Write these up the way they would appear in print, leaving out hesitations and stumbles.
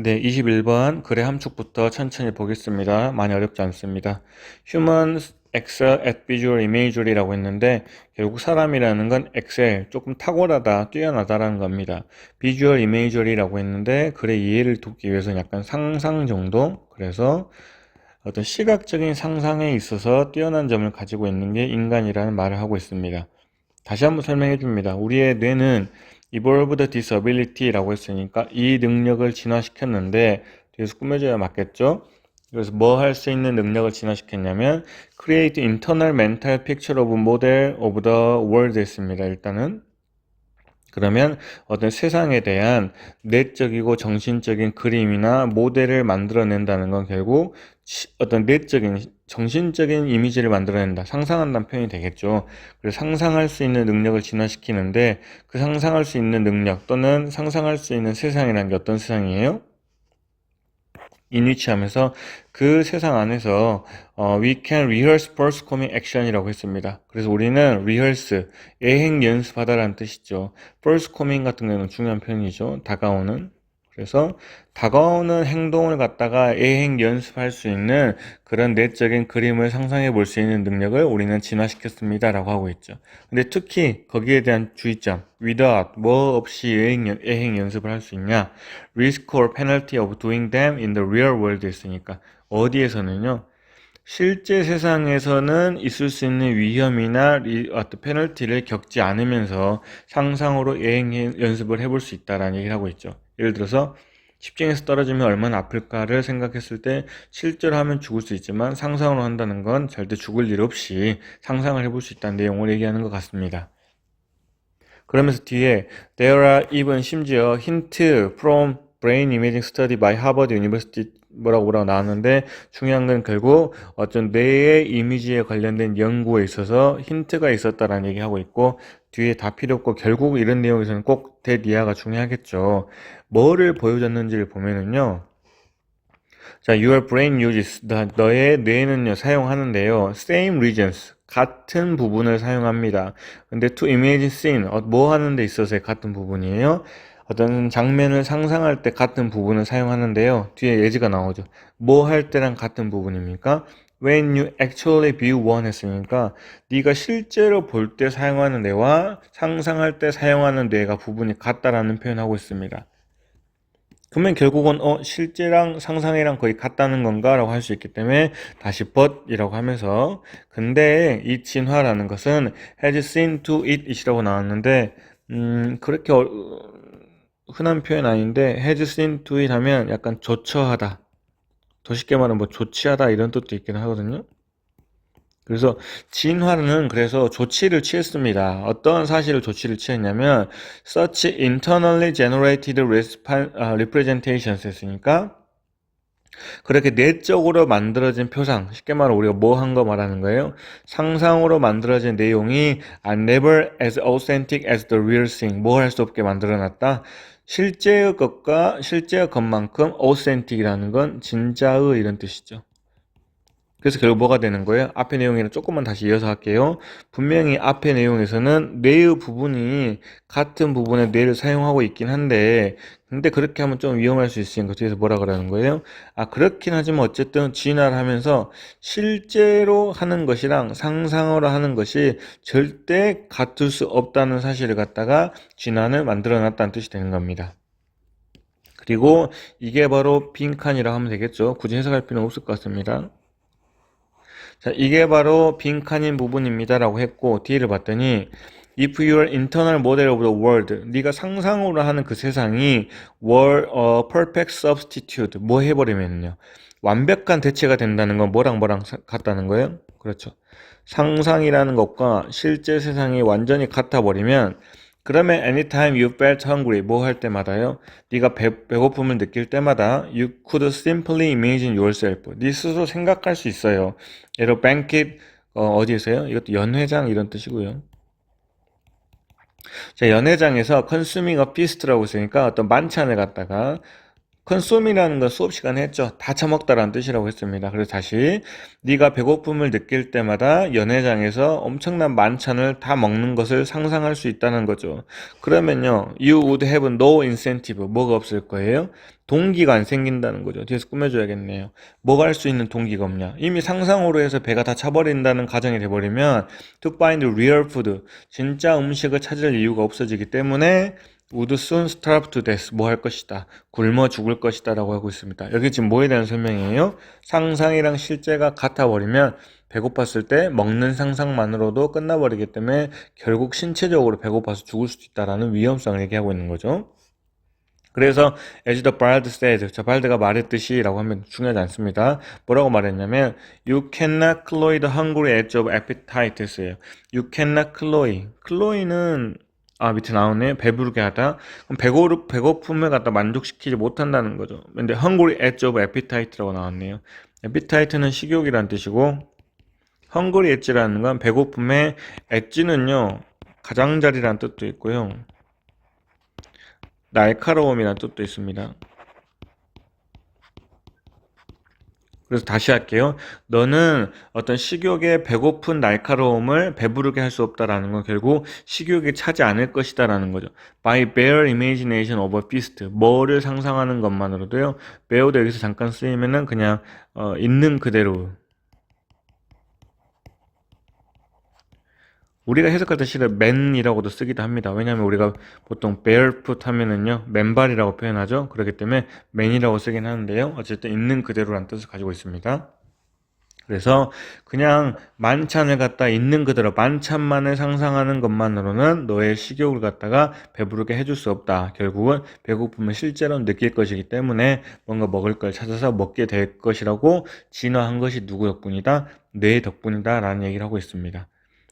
네, 21번 글의 함축부터 천천히 보겠습니다. 많이 어렵지 않습니다. Humans excel at visual imagery라고 했는데 결국 사람이라는 건 excel, 조금 탁월하다, 뛰어나다라는 겁니다. visual imagery라고 했는데 글의 이해를 돕기 위해서는 약간 상상 정도, 그래서 어떤 시각적인 상상에 있어서 뛰어난 점을 가지고 있는 게 인간이라는 말을 하고 있습니다. 다시 한번 설명해 줍니다. 우리의 뇌는 evolved disability라고 했으니까 이 능력을 진화시켰는데 뒤에서 꾸며줘야 맞겠죠? 그래서 뭐 할 수 있는 능력을 진화시켰냐면 create internal mental picture of model of the world 했습니다. 일단은 그러면 어떤 세상에 대한 내적이고 정신적인 그림이나 모델을 만들어낸다는 건 결국 어떤 내적인 정신적인 이미지를 만들어낸다, 상상한다는 표현이 되겠죠. 그래서 상상할 수 있는 능력을 진화시키는데 그 상상할 수 있는 능력 또는 상상할 수 있는 세상이라는 게 어떤 세상이에요? 인위치하면서 그 세상 안에서 we can rehearse first coming action이라고 했습니다. 그래서 우리는 rehearse, 예행 연습하다라는 뜻이죠. first coming 같은 경우는 중요한 표현이죠. 다가오는. 그래서 다가오는 행동을 갖다가 예행 연습할 수 있는 그런 내적인 그림을 상상해 볼 수 있는 능력을 우리는 진화시켰습니다 라고 하고 있죠. 근데 특히 거기에 대한 주의점, without, 뭐 없이 예행 연습을 할 수 있냐, risk or penalty of doing them in the real world 했으니까 어디에서는요, 실제 세상에서는 있을 수 있는 위험이나 어떤 페널티를 겪지 않으면서 상상으로 예행 연습을 해볼 수 있다라는 얘기를 하고 있죠. 예를 들어서 10층에서 떨어지면 얼마나 아플까를 생각했을 때 실제로 하면 죽을 수 있지만 상상으로 한다는 건 절대 죽을 일 없이 상상을 해볼 수 있다는 내용을 얘기하는 것 같습니다. 그러면서 뒤에 there are even 심지어 hint from brain imaging study by Harvard University 뭐라고 나왔는데 중요한 건 결국 어떤 뇌의 이미지에 관련된 연구에 있어서 힌트가 있었다라는 얘기하고 있고 뒤에 다 필요 없고 결국 이런 내용에서는 꼭 대니아가 중요하겠죠. 뭐를 보여줬는지를 보면은요. 자, your brain uses, 너의 뇌는요, 사용하는데요. same regions, 같은 부분을 사용합니다. 근데 to imagine scene, 뭐 하는 데 있어서의 같은 부분이에요? 어떤 장면을 상상할 때 같은 부분을 사용하는데요. 뒤에 예지가 나오죠. 뭐 할 때랑 같은 부분입니까? When you actually view one 했으니까 네가 실제로 볼 때 사용하는 뇌와 상상할 때 사용하는 뇌가 부분이 같다라는 표현하고 있습니다. 그러면 결국은 실제랑 상상이랑 거의 같다는 건가? 라고 할 수 있기 때문에 다시 but이라고 하면서 근데 이 진화라는 것은 has seen to it 이라고 나왔는데 그렇게 흔한 표현 아닌데 has seen to it 하면 약간 조처하다 더 쉽게 말하면 뭐 조치하다 이런 뜻도 있긴 하거든요. 그래서 진화는 그래서 조치를 취했습니다. 어떤 사실을 조치를 취했냐면 such internally generated representations 했으니까 그렇게 내적으로 만들어진 표상, 쉽게 말하면 우리가 뭐 한 거 말하는 거예요? 상상으로 만들어진 내용이 are never as authentic as the real thing. 뭐 할 수 없게 만들어놨다. 실제의 것과 실제의 것만큼 authentic이라는 건 진짜의 이런 뜻이죠. 그래서 결국 뭐가 되는 거예요? 앞의 내용이랑 조금만 다시 이어서 할게요. 분명히 앞의 내용에서는 뇌의 부분이 같은 부분의 뇌를 사용하고 있긴 한데 근데 그렇게 하면 좀 위험할 수 있으니까 뒤에서 뭐라 그러는 거예요? 그렇긴 하지만 어쨌든 진화를 하면서 실제로 하는 것이랑 상상으로 하는 것이 절대 같을 수 없다는 사실을 갖다가 진화를 만들어 놨다는 뜻이 되는 겁니다. 그리고 이게 바로 빈칸이라고 하면 되겠죠. 굳이 해석할 필요는 없을 것 같습니다. 자, 이게 바로 빈칸인 부분입니다 라고 했고 뒤를 봤더니 If your internal model of the world 네가 상상으로 하는 그 세상이 were a perfect substitute 뭐 해버리면요 완벽한 대체가 된다는 건 뭐랑 같다는 거예요? 그렇죠. 상상이라는 것과 실제 세상이 완전히 같아 버리면 그러면 anytime you felt hungry 뭐 할 때마다요 네가 배고픔을 느낄 때마다 you could simply imagine yourself 네 스스로 생각할 수 있어요. 예를 banquet 어디에서요? 이것도 연회장 이런 뜻이고요. 자, 연회장에서 consuming a feast라고 했으니까 어떤 만찬을 갖다가 컨솜이라는 건 수업 시간에 했죠. 다 처먹다라는 뜻이라고 했습니다. 그래서 다시 네가 배고픔을 느낄 때마다 연회장에서 엄청난 만찬을 다 먹는 것을 상상할 수 있다는 거죠. 그러면요, you would have no incentive. 뭐가 없을 거예요? 동기가 안 생긴다는 거죠. 뒤에서 꾸며줘야겠네요. 뭐가 할 수 있는 동기가 없냐. 이미 상상으로 해서 배가 다 차버린다는 가정이 돼버리면 to find real food, 진짜 음식을 찾을 이유가 없어지기 때문에 would soon starve to death, 뭐 할 것이다, 굶어 죽을 것이다 라고 하고 있습니다. 여기 지금 뭐에 대한 설명이에요? 상상이랑 실제가 같아버리면 배고팠을 때 먹는 상상만으로도 끝나버리기 때문에 결국 신체적으로 배고파서 죽을 수도 있다라는 위험성을 얘기하고 있는 거죠. 그래서 as the bard said, 저 발드가 말했듯이 라고 하면 중요하지 않습니다. 뭐라고 말했냐면 you cannot cloy the hungry edge of appetites예요. you cannot cloy. cloy는 밑에 나오네. 배부르게 하다. 그럼 배고픔을 갖다 만족시키지 못한다는 거죠. 근데 hungry edge of appetite라고 나왔네요. appetite는 식욕이란 뜻이고 hungry edge라는 건 배고픔의 edge는요 가장자리라는 뜻도 있고요. 날카로움이라는 뜻도 있습니다. 그래서 다시 할게요. 너는 어떤 식욕의 배고픈 날카로움을 배부르게 할 수 없다라는 건 결국 식욕이 차지 않을 것이다라는 거죠. By bare imagination of a feast. 뭐를 상상하는 것만으로도요. bear도 여기서 잠깐 쓰이면은 그냥 있는 그대로. 우리가 해석할 때 실은 맨이라고도 쓰기도 합니다. 왜냐하면 우리가 보통 barefoot 하면은요 맨발이라고 표현하죠. 그렇기 때문에 맨이라고 쓰긴 하는데요. 어쨌든 있는 그대로라는 뜻을 가지고 있습니다. 그래서 그냥 만찬을 갖다 있는 그대로 만찬만을 상상하는 것만으로는 너의 식욕을 갖다가 배부르게 해줄 수 없다. 결국은 배고픔을 실제로 느낄 것이기 때문에 뭔가 먹을 걸 찾아서 먹게 될 것이라고 진화한 것이 누구 덕분이다? 뇌 덕분이다 라는 얘기를 하고 있습니다.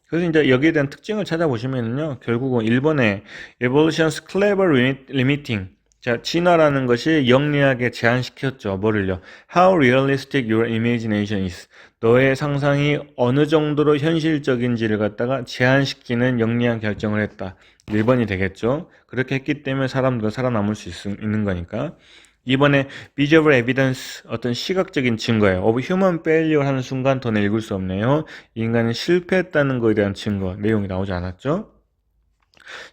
그래서 이제 여기에 대한 특징을 찾아보시면요, 결국은 일본의 Evolution's Clever Limiting, 자, 진화라는 것이 영리하게 제한시켰죠. 뭐를요? How realistic your imagination is. 너의 상상이 어느 정도로 현실적인지를 갖다가 제한시키는 영리한 결정을 했다. 1번이 되겠죠. 그렇게 했기 때문에 사람들은 살아남을 수 있는 거니까. 이번에 visual evidence, 어떤 시각적인 증거예요. of human failure 하는 순간 더 읽을 수 없네요. 인간이 실패했다는 것에 대한 증거, 내용이 나오지 않았죠?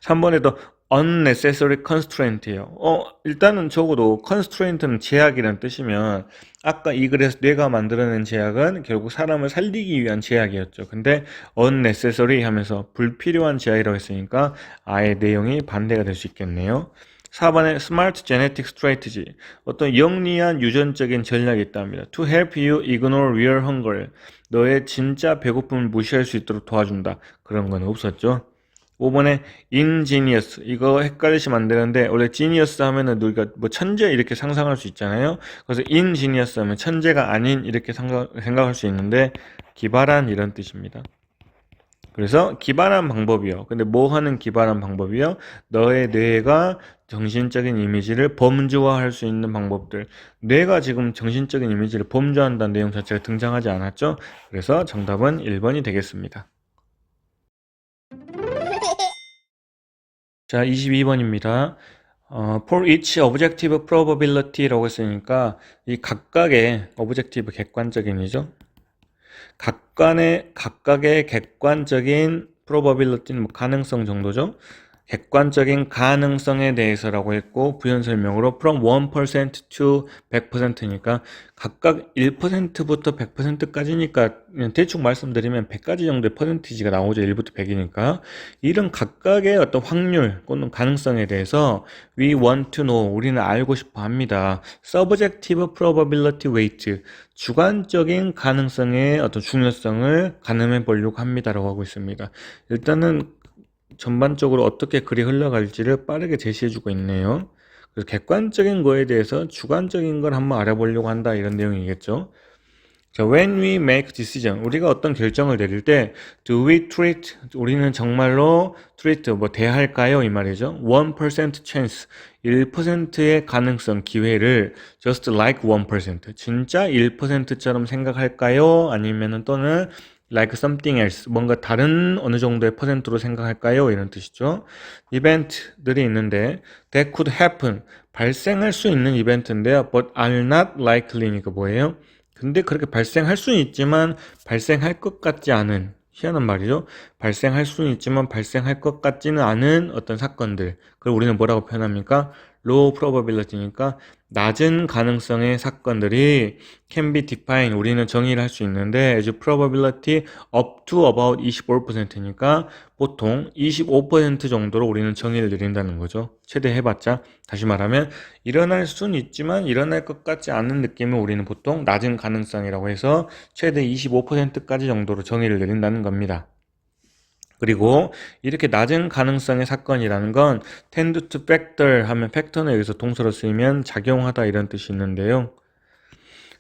3번에도 unnecessary constraint예요. 일단은 적어도 constraint는 제약이라는 뜻이면 아까 이 글에서 뇌가 만들어낸 제약은 결국 사람을 살리기 위한 제약이었죠. 근데 unnecessary 하면서 불필요한 제약이라고 했으니까 아예 내용이 반대가 될 수 있겠네요. 4번에 Smart Genetic Strategy, 어떤 영리한 유전적인 전략이 있답니다. To help you ignore real hunger, 너의 진짜 배고픔을 무시할 수 있도록 도와준다. 그런 건 없었죠. 5번에 ingenious, 이거 헷갈리시면 안 되는데 원래 genius 하면은 우리가 뭐 천재 이렇게 상상할 수 있잖아요. 그래서 ingenious 하면 천재가 아닌 이렇게 생각할 수 있는데 기발한 이런 뜻입니다. 그래서 기발한 방법이요. 근데 뭐 하는 기발한 방법이요? 너의 뇌가 정신적인 이미지를 범주화할 수 있는 방법들. 뇌가 지금 정신적인 이미지를 범주화한다는 내용 자체가 등장하지 않았죠? 그래서 정답은 1번이 되겠습니다. 자, 22번입니다. For each objective probability라고 했으니까 이 각각의 objective 객관적인이죠. 각각의 객관적인 probability는 뭐 가능성 정도죠. 객관적인 가능성에 대해서라고 했고 부연 설명으로 from 1% to 100%니까 각각 1%부터 100%까지니까 대충 말씀드리면 100가지 정도의 퍼센티지가 나오죠. 1부터 100이니까 이런 각각의 어떤 확률 또는 가능성에 대해서 we want to know, 우리는 알고 싶어 합니다. subjective probability weight, 주관적인 가능성의 어떤 중요성을 가늠해 보려고 합니다라고 하고 있습니다. 일단은 전반적으로 어떻게 글이 흘러갈지를 빠르게 제시해주고 있네요. 그래서 객관적인 거에 대해서 주관적인 걸 한번 알아보려고 한다 이런 내용이겠죠. 자, when we make decision, 우리가 어떤 결정을 내릴 때 do we treat, 우리는 정말로 treat, 뭐 대할까요? 이 말이죠. 1% chance, 1%의 가능성, 기회를 just like 1%, 진짜 1%처럼 생각할까요? 아니면은 또는 like something else, 뭔가 다른 어느 정도의 퍼센트로 생각할까요? 이런 뜻이죠. 이벤트들이 있는데 that could happen, 발생할 수 있는 이벤트인데요. but are not likely니까 뭐예요? 근데 그렇게 발생할 수는 있지만 발생할 것 같지 않은, 희한한 말이죠. 발생할 수는 있지만 발생할 것 같지는 않은 어떤 사건들, 그걸 우리는 뭐라고 표현합니까? low probability니까 낮은 가능성의 사건들이 can be defined, 우리는 정의를 할 수 있는데 as probability up to about 25%니까 보통 25% 정도로 우리는 정의를 내린다는 거죠. 최대 해봤자. 다시 말하면 일어날 수는 있지만 일어날 것 같지 않은 느낌을 우리는 보통 낮은 가능성이라고 해서 최대 25%까지 정도로 정의를 내린다는 겁니다. 그리고 이렇게 낮은 가능성의 사건이라는 건 tend to factor 하면 factor는 여기서 동사로 쓰이면 작용하다 이런 뜻이 있는데요.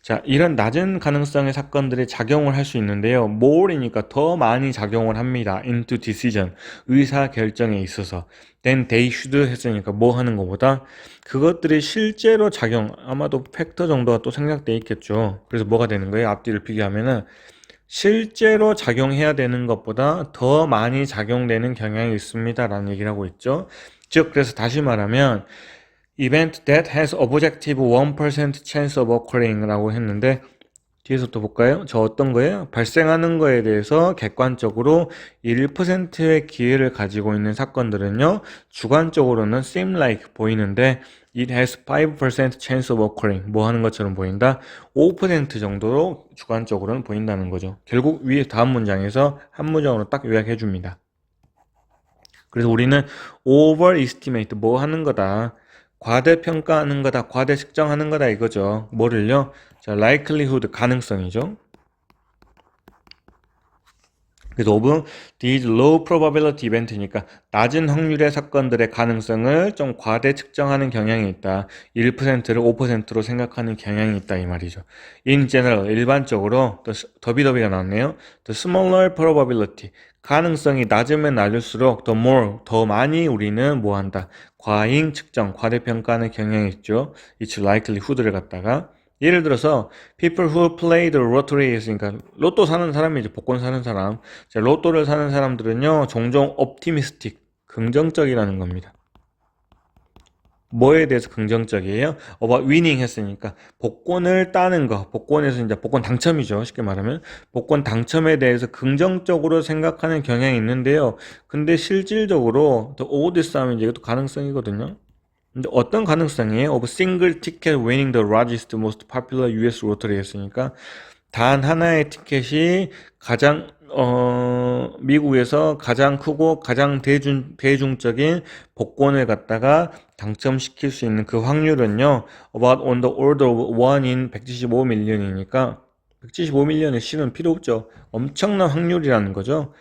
자, 이런 낮은 가능성의 사건들이 작용을 할 수 있는데요. more이니까 더 많이 작용을 합니다. into decision, 의사 결정에 있어서. then they should 했으니까 뭐 하는 것보다 그것들이 실제로 작용, 아마도 팩터 정도가 또 생략돼 있겠죠. 그래서 뭐가 되는 거예요? 앞뒤를 비교하면은 실제로 작용해야 되는 것보다 더 많이 작용되는 경향이 있습니다 라는 얘기를 하고 있죠. 즉 그래서 다시 말하면 event that has objective 1% chance of occurring 라고 했는데 뒤에서 또 볼까요? 저 어떤 거예요? 발생하는 거에 대해서 객관적으로 1%의 기회를 가지고 있는 사건들은요, 주관적으로는 seem like 보이는데 it has 5% chance of occurring 뭐 하는 것처럼 보인다? 5% 정도로 주관적으로는 보인다는 거죠. 결국 위에 다음 문장에서 한 문장으로 딱 요약해 줍니다. 그래서 우리는 overestimate 뭐 하는 거다? 과대평가하는 거다, 과대 측정하는 거다 이거죠. 뭐를요? 자, likelihood 가능성이죠. 그래서 5번 these low probability event니까 낮은 확률의 사건들의 가능성을 좀 과대 측정하는 경향이 있다. 1%를 5%로 생각하는 경향이 있다 이 말이죠. In general 일반적으로 더비더비가 나왔네요. The smaller probability 가능성이 낮으면 낮을수록 the more 더 많이 우리는 뭐 한다. 과잉 측정, 과대평가하는 경향이 있죠. It's likelihood를 갖다가 예를 들어서 people who play the lottery 했으니까 로또 사는 사람이 이제 복권 사는 사람. 자, 로또를 사는 사람들은요 종종 optimistic 긍정적이라는 겁니다. 뭐에 대해서 긍정적이에요? about winning 했으니까 복권을 따는 거, 복권에서 이제 복권 당첨이죠. 쉽게 말하면 복권 당첨에 대해서 긍정적으로 생각하는 경향이 있는데요. 근데 실질적으로 the odds 하면 이제 이것도 가능성이거든요. 근데 어떤 가능성이에요? of single ticket winning the largest most popular US lottery 했으니까 단 하나의 티켓이 가장 미국에서 가장 크고 가장 대중적인 복권을 갖다가 당첨시킬 수 있는 그 확률은요 about on the order of 1 in 175million이니까 175million의 실은 필요 없죠. 엄청난 확률이라는 거죠.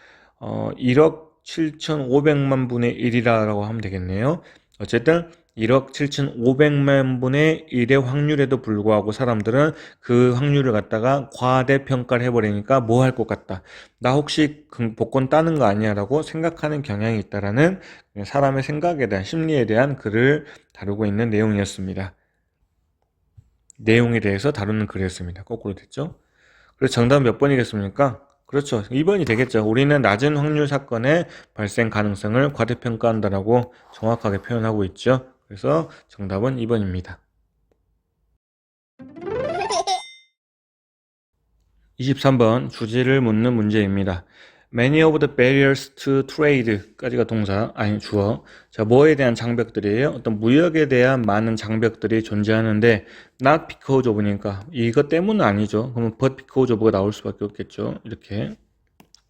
1억 7,500만 분의 1이라고 하면 되겠네요. 어쨌든 1억 7,500만 분의 1의 확률에도 불구하고 사람들은 그 확률을 갖다가 과대평가를 해버리니까 뭐 할 것 같다. 나 혹시 복권 따는 거 아니야? 라고 생각하는 경향이 있다라는 사람의 생각에 대한 심리에 대한 글을 다루고 있는 내용이었습니다. 내용에 대해서 다루는 글이었습니다. 거꾸로 됐죠? 그래서 정답은 몇 번이겠습니까? 그렇죠. 2번이 되겠죠. 우리는 낮은 확률 사건의 발생 가능성을 과대평가한다라고 정확하게 표현하고 있죠. 그래서 정답은 2번입니다. 23번 주제를 묻는 문제입니다. Many of the barriers to trade까지가 동사, 아니 주어. 자, 뭐에 대한 장벽들이에요? 어떤 무역에 대한 많은 장벽들이 존재하는데 not because of니까 이것 때문은 아니죠. 그러면 but because of가 나올 수밖에 없겠죠. 이렇게.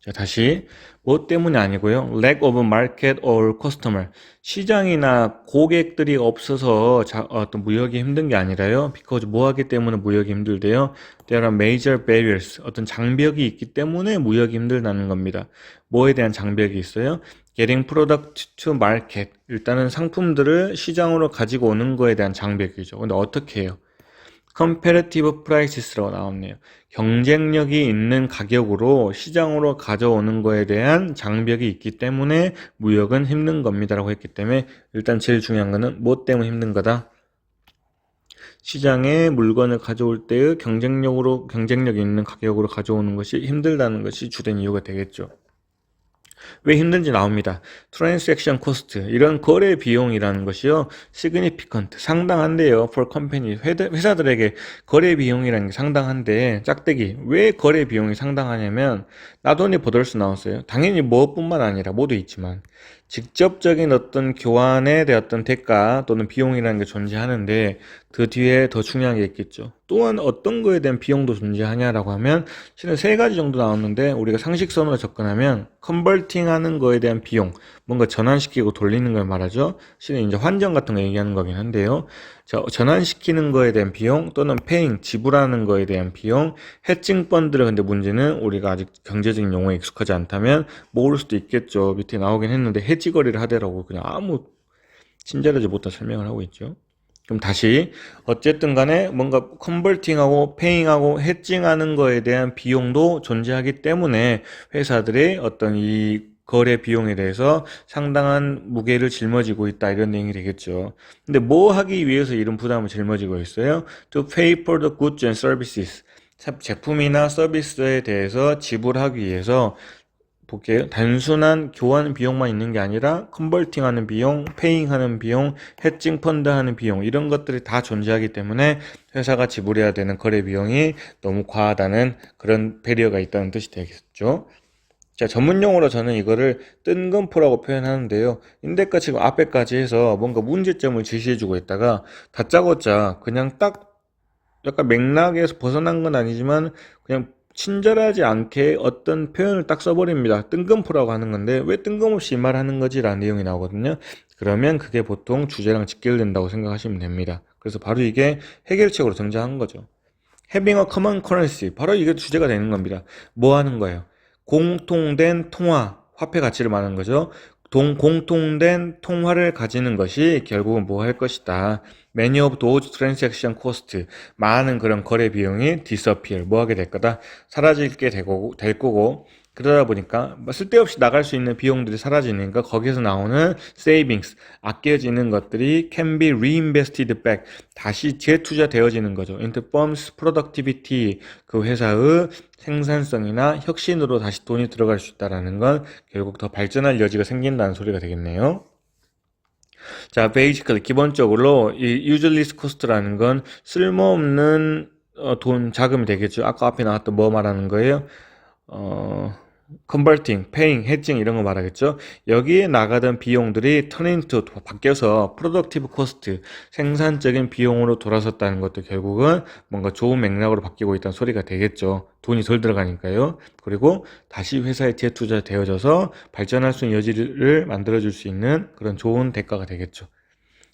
자, 다시 뭐 때문이 아니고요. lack of market or customer. 시장이나 고객들이 없어서 어떤 무역이 힘든 게 아니라요. because 뭐 하기 때문에 무역이 힘들대요. There are major barriers. 어떤 장벽이 있기 때문에 무역이 힘들다는 겁니다. 뭐에 대한 장벽이 있어요? Getting product to market. 일단은 상품들을 시장으로 가지고 오는 거에 대한 장벽이죠. 근데 어떻게 해요? comparative prices라고 나왔네요. 경쟁력이 있는 가격으로 시장으로 가져오는 거에 대한 장벽이 있기 때문에 무역은 힘든 겁니다라고 했기 때문에 일단 제일 중요한 거는 뭐 때문에 힘든 거다? 시장에 물건을 가져올 때의 경쟁력이 있는 가격으로 가져오는 것이 힘들다는 것이 주된 이유가 되겠죠. 왜 힘든지 나옵니다. 트랜잭션 코스트, 이런 거래 비용이라는 것이요, significant, 상당한데요. for company, 회사들에게 거래 비용이라는 게 상당한데, 짝대기, 왜 거래 비용이 상당하냐면, 나돈이 버덜스 나왔어요. 당연히 뭐뿐만 아니라 모두 있지만, 직접적인 어떤 교환에 대한 대가 또는 비용이라는 게 존재하는데, 그 뒤에 더 중요한 게 있겠죠. 또한 어떤 거에 대한 비용도 존재하냐라고 하면 실은 세 가지 정도 나왔는데, 우리가 상식선으로 접근하면 컨버팅 하는 거에 대한 비용, 뭔가 전환시키고 돌리는 걸 말하죠. 실은 이제 환전 같은 거 얘기하는 거긴 한데요. 자, 전환시키는 거에 대한 비용 또는 페잉, 지불하는 거에 대한 비용, 해칭 펀드를, 근데 문제는 우리가 아직 경제적인 용어에 익숙하지 않다면 모를 수도 있겠죠. 밑에 나오긴 했는데 해지 거래를 하더라고 그냥 아무 친절하지 못한 설명을 하고 있죠. 그럼 다시 어쨌든 간에 뭔가 컨버팅하고 페잉하고 해칭하는 거에 대한 비용도 존재하기 때문에 회사들의 어떤 이 거래 비용에 대해서 상당한 무게를 짊어지고 있다, 이런 내용이 되겠죠. 근데 뭐 하기 위해서 이런 부담을 짊어지고 있어요? To pay for the goods and services. 제품이나 서비스에 대해서 지불하기 위해서, 볼게요. 단순한 교환 비용만 있는 게 아니라 컨버팅 하는 비용, 페잉 하는 비용, 해칭 펀드 하는 비용, 이런 것들이 다 존재하기 때문에 회사가 지불해야 되는 거래 비용이 너무 과하다는 그런 배리어가 있다는 뜻이 되겠죠. 자, 전문용어로 저는 이거를 뜬금포라고 표현하는데요. 인덱과 지금 앞에까지 해서 뭔가 문제점을 제시해주고 있다가 다짜고짜 그냥 딱 약간 맥락에서 벗어난 건 아니지만 그냥 친절하지 않게 어떤 표현을 딱 써버립니다. 뜬금포라고 하는 건데 왜 뜬금없이 이 말하는 거지? 라는 내용이 나오거든요. 그러면 그게 보통 주제랑 직결된다고 생각하시면 됩니다. 그래서 바로 이게 해결책으로 등장한 거죠. Having a common currency, 바로 이게 주제가 되는 겁니다. 뭐 하는 거예요? 공통된 통화, 화폐 가치를 말하는 거죠. 공통된 통화를 가지는 것이 결국은 뭐 할 것이다. Many of those transaction cost, 많은 그런 거래 비용이 disappear, 뭐 하게 될 거다. 사라지게 될 거고, 그러다 보니까 쓸데없이 나갈 수 있는 비용들이 사라지니까 거기서 나오는 savings, 아껴지는 것들이 can be reinvested back, 다시 재투자되어지는 거죠. into firms productivity, 그 회사의 생산성이나 혁신으로 다시 돈이 들어갈 수 있다는 건 결국 더 발전할 여지가 생긴다는 소리가 되겠네요. 자, basically 기본적으로 이 useless cost라는 건 쓸모없는 돈, 자금이 되겠죠. 아까 앞에 나왔던 뭐 말하는 거예요? 컨버팅, 페잉, 해칭 이런 거 말하겠죠. 여기에 나가던 비용들이 turn into, 바뀌어서 productive cost, 생산적인 비용으로 돌아섰다는 것도 결국은 뭔가 좋은 맥락으로 바뀌고 있다는 소리가 되겠죠. 돈이 덜 들어가니까요. 그리고 다시 회사에 재투자되어져서 발전할 수 있는 여지를 만들어줄 수 있는 그런 좋은 대가가 되겠죠.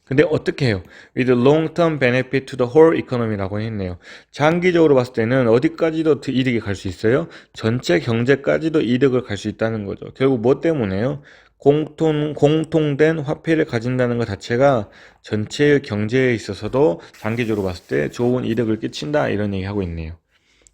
근데 어떻게 해요? With long-term benefit to the whole economy라고 했네요. 장기적으로 봤을 때는 어디까지도 이득이 갈 수 있어요? 전체 경제까지도 이득을 갈 수 있다는 거죠. 결국 뭐 때문에요? 공통된 화폐를 가진다는 것 자체가 전체 경제에 있어서도 장기적으로 봤을 때 좋은 이득을 끼친다, 이런 얘기 하고 있네요.